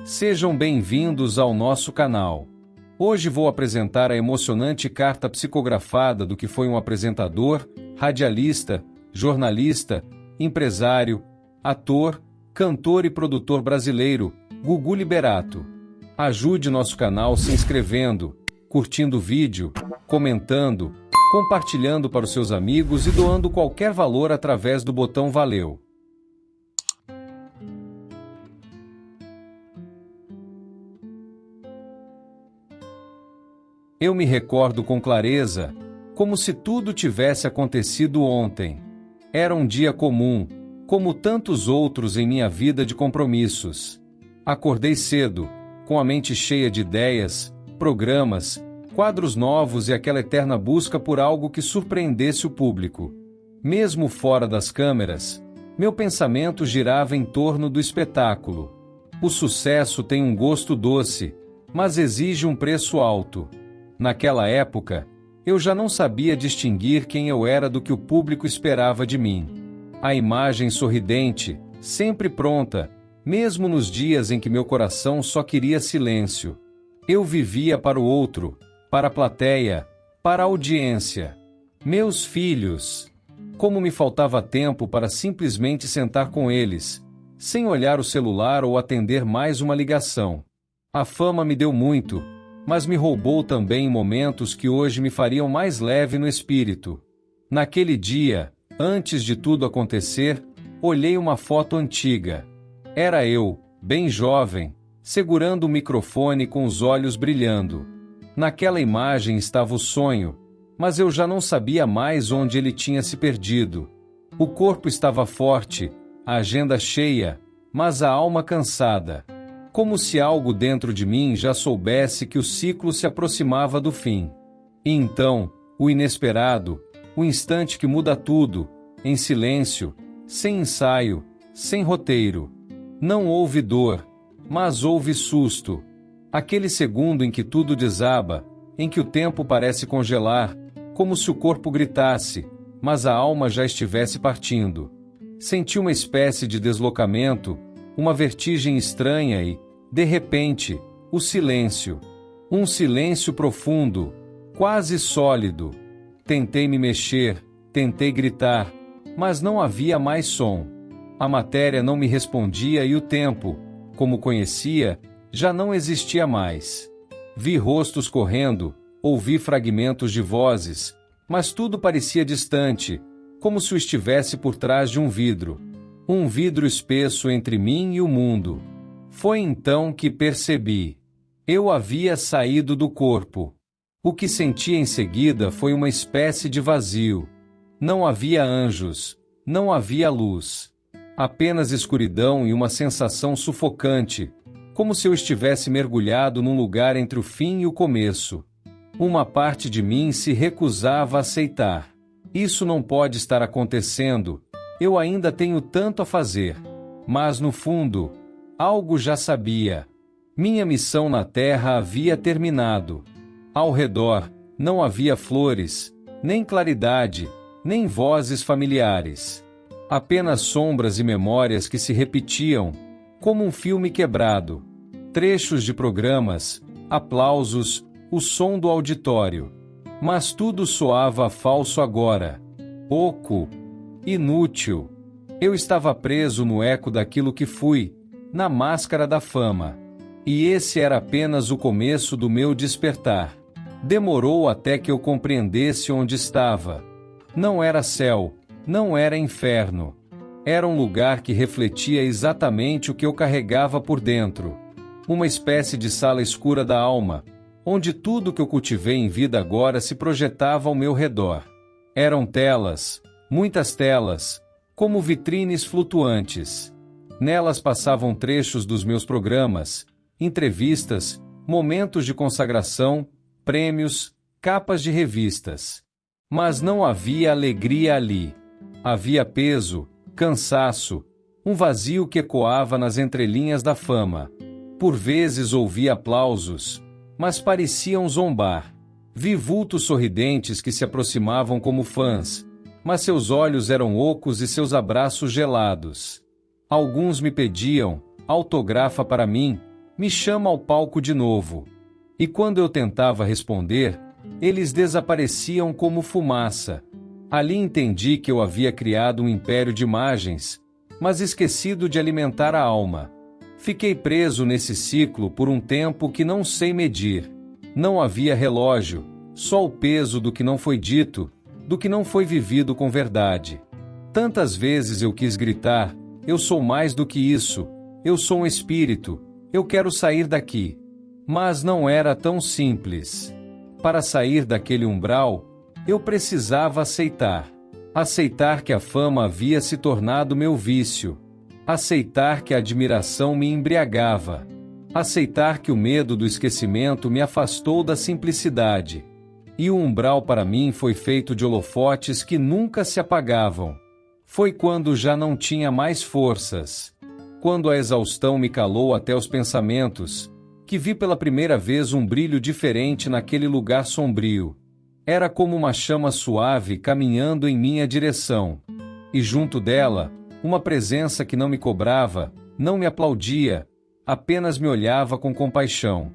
Sejam bem-vindos ao nosso canal. Hoje vou apresentar a emocionante carta psicografada do que foi um apresentador, radialista, jornalista, empresário, ator, cantor e produtor brasileiro, Gugu Liberato. Ajude nosso canal se inscrevendo, curtindo o vídeo, comentando, compartilhando para os seus amigos e doando qualquer valor através do botão Valeu. Eu me recordo com clareza, como se tudo tivesse acontecido ontem. Era um dia comum, como tantos outros em minha vida de compromissos. Acordei cedo, com a mente cheia de ideias, programas, quadros novos e aquela eterna busca por algo que surpreendesse o público. Mesmo fora das câmeras, meu pensamento girava em torno do espetáculo. O sucesso tem um gosto doce, mas exige um preço alto. Naquela época, eu já não sabia distinguir quem eu era do que o público esperava de mim. A imagem sorridente, sempre pronta, mesmo nos dias em que meu coração só queria silêncio. Eu vivia para o outro, para a plateia, para a audiência. Meus filhos. Como me faltava tempo para simplesmente sentar com eles, sem olhar o celular ou atender mais uma ligação. A fama me deu muito, mas me roubou também momentos que hoje me fariam mais leve no espírito. Naquele dia, antes de tudo acontecer, olhei uma foto antiga. Era eu, bem jovem, segurando o microfone com os olhos brilhando. Naquela imagem estava o sonho, mas eu já não sabia mais onde ele tinha se perdido. O corpo estava forte, a agenda cheia, mas a alma cansada. Como se algo dentro de mim já soubesse que o ciclo se aproximava do fim. E então, o inesperado, o instante que muda tudo, em silêncio, sem ensaio, sem roteiro. Não houve dor, mas houve susto. Aquele segundo em que tudo desaba, em que o tempo parece congelar, como se o corpo gritasse, mas a alma já estivesse partindo. Senti uma espécie de deslocamento, uma vertigem estranha e, de repente, o silêncio. Um silêncio profundo, quase sólido. Tentei me mexer, tentei gritar, mas não havia mais som. A matéria não me respondia e o tempo, como conhecia, já não existia mais. Vi rostos correndo, ouvi fragmentos de vozes, mas tudo parecia distante, como se o estivesse por trás de um vidro. Um vidro espesso entre mim e o mundo. Foi então que percebi. Eu havia saído do corpo. O que senti em seguida foi uma espécie de vazio. Não havia anjos, não havia luz. Apenas escuridão e uma sensação sufocante, como se eu estivesse mergulhado num lugar entre o fim e o começo. Uma parte de mim se recusava a aceitar. Isso não pode estar acontecendo. Eu ainda tenho tanto a fazer. Mas no fundo, algo já sabia. Minha missão na Terra havia terminado. Ao redor, não havia flores, nem claridade, nem vozes familiares. Apenas sombras e memórias que se repetiam, como um filme quebrado. Trechos de programas, aplausos, o som do auditório. Mas tudo soava falso agora. Oco, inútil. Eu estava preso no eco daquilo que fui, na máscara da fama. E esse era apenas o começo do meu despertar. Demorou até que eu compreendesse onde estava. Não era céu, não era inferno. Era um lugar que refletia exatamente o que eu carregava por dentro. Uma espécie de sala escura da alma, onde tudo que eu cultivei em vida agora se projetava ao meu redor. Eram telas, muitas telas, como vitrines flutuantes. Nelas passavam trechos dos meus programas, entrevistas, momentos de consagração, prêmios, capas de revistas. Mas não havia alegria ali. Havia peso, cansaço, um vazio que ecoava nas entrelinhas da fama. Por vezes ouvi aplausos, mas pareciam zombar. Vi vultos sorridentes que se aproximavam como fãs, mas seus olhos eram ocos e seus abraços gelados. Alguns me pediam, autografa para mim, Me chama ao palco de novo. E quando eu tentava responder, eles desapareciam como fumaça. Ali entendi que eu havia criado um império de imagens, mas esquecido de alimentar a alma. Fiquei preso nesse ciclo por um tempo que não sei medir. Não havia relógio, só o peso do que não foi dito, do que não foi vivido com verdade. Tantas vezes eu quis gritar: eu sou mais do que isso, eu sou um espírito, eu quero sair daqui. Mas não era tão simples. Para sair daquele umbral, eu precisava aceitar. Aceitar que a fama havia se tornado meu vício. Aceitar que a admiração me embriagava. Aceitar que o medo do esquecimento me afastou da simplicidade. E o umbral para mim foi feito de holofotes que nunca se apagavam. Foi quando já não tinha mais forças. Quando a exaustão me calou até os pensamentos, que vi pela primeira vez um brilho diferente naquele lugar sombrio. Era como uma chama suave caminhando em minha direção. E junto dela, uma presença que não me cobrava, não me aplaudia, apenas me olhava com compaixão.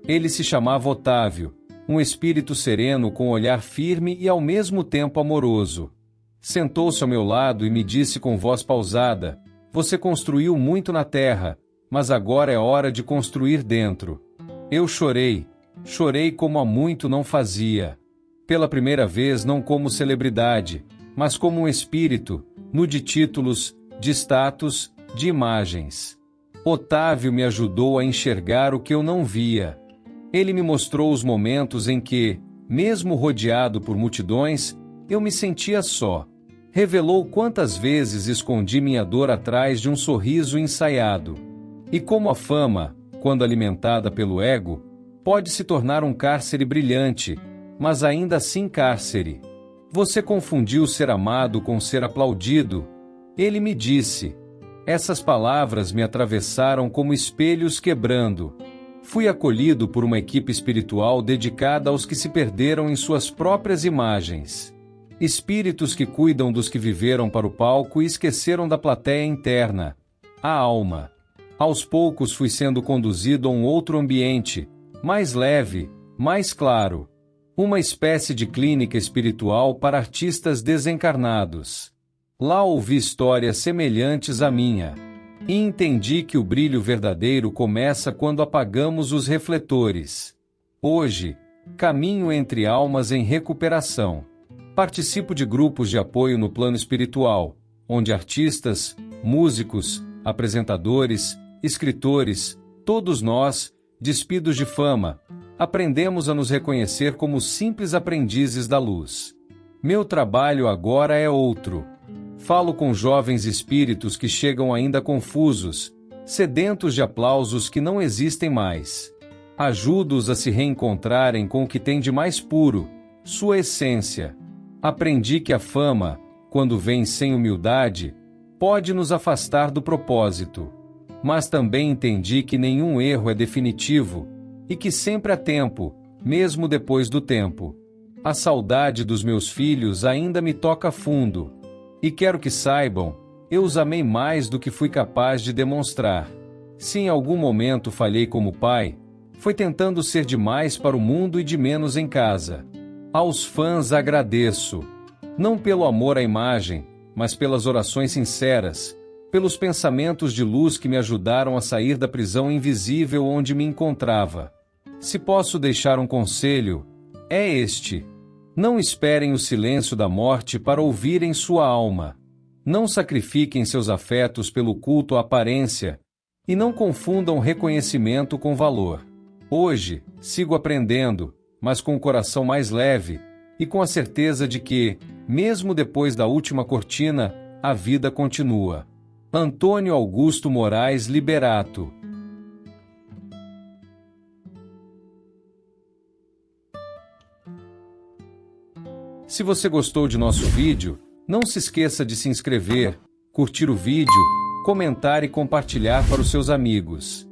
Ele se chamava Otávio, um espírito sereno com olhar firme e ao mesmo tempo amoroso. Sentou-se ao meu lado e me disse com voz pausada: "Você construiu muito na terra, mas agora é hora de construir dentro." Eu chorei como há muito não fazia. Pela primeira vez não como celebridade, mas como um espírito, nu de títulos, de status, de imagens. Otávio me ajudou a enxergar o que eu não via. Ele me mostrou os momentos em que, mesmo rodeado por multidões, eu me sentia só. Revelou quantas vezes escondi minha dor atrás de um sorriso ensaiado. E como a fama, quando alimentada pelo ego, pode se tornar um cárcere brilhante, mas ainda assim cárcere. Você confundiu ser amado com ser aplaudido. Ele me disse. Essas palavras me atravessaram como espelhos quebrando. Fui acolhido por uma equipe espiritual dedicada aos que se perderam em suas próprias imagens. Espíritos que cuidam dos que viveram para o palco e esqueceram da plateia interna, a alma. Aos poucos fui sendo conduzido a um outro ambiente, mais leve, mais claro. Uma espécie de clínica espiritual para artistas desencarnados. Lá ouvi histórias semelhantes à minha. E entendi que o brilho verdadeiro começa quando apagamos os refletores. Hoje, caminho entre almas em recuperação. Participo de grupos de apoio no plano espiritual, onde artistas, músicos, apresentadores, escritores, todos nós, despidos de fama, aprendemos a nos reconhecer como simples aprendizes da luz. Meu trabalho agora é outro. Falo com jovens espíritos que chegam ainda confusos, sedentos de aplausos que não existem mais. Ajudo-os a se reencontrarem com o que tem de mais puro, sua essência. Aprendi que a fama, quando vem sem humildade, pode nos afastar do propósito. Mas também entendi que nenhum erro é definitivo e que sempre há tempo, mesmo depois do tempo. A saudade dos meus filhos ainda me toca fundo. E quero que saibam, eu os amei mais do que fui capaz de demonstrar. Se em algum momento falhei como pai, foi tentando ser demais para o mundo e de menos em casa. Aos fãs agradeço, não pelo amor à imagem, mas pelas orações sinceras, pelos pensamentos de luz que me ajudaram a sair da prisão invisível onde me encontrava. Se posso deixar um conselho, é este: não esperem o silêncio da morte para ouvirem sua alma. Não sacrifiquem seus afetos pelo culto à aparência, e não confundam reconhecimento com valor. Hoje, sigo aprendendo, mas com o coração mais leve, e com a certeza de que, mesmo depois da última cortina, a vida continua. Antônio Augusto Moraes Liberato. Se você gostou de nosso vídeo, não se esqueça de se inscrever, curtir o vídeo, comentar e compartilhar para os seus amigos.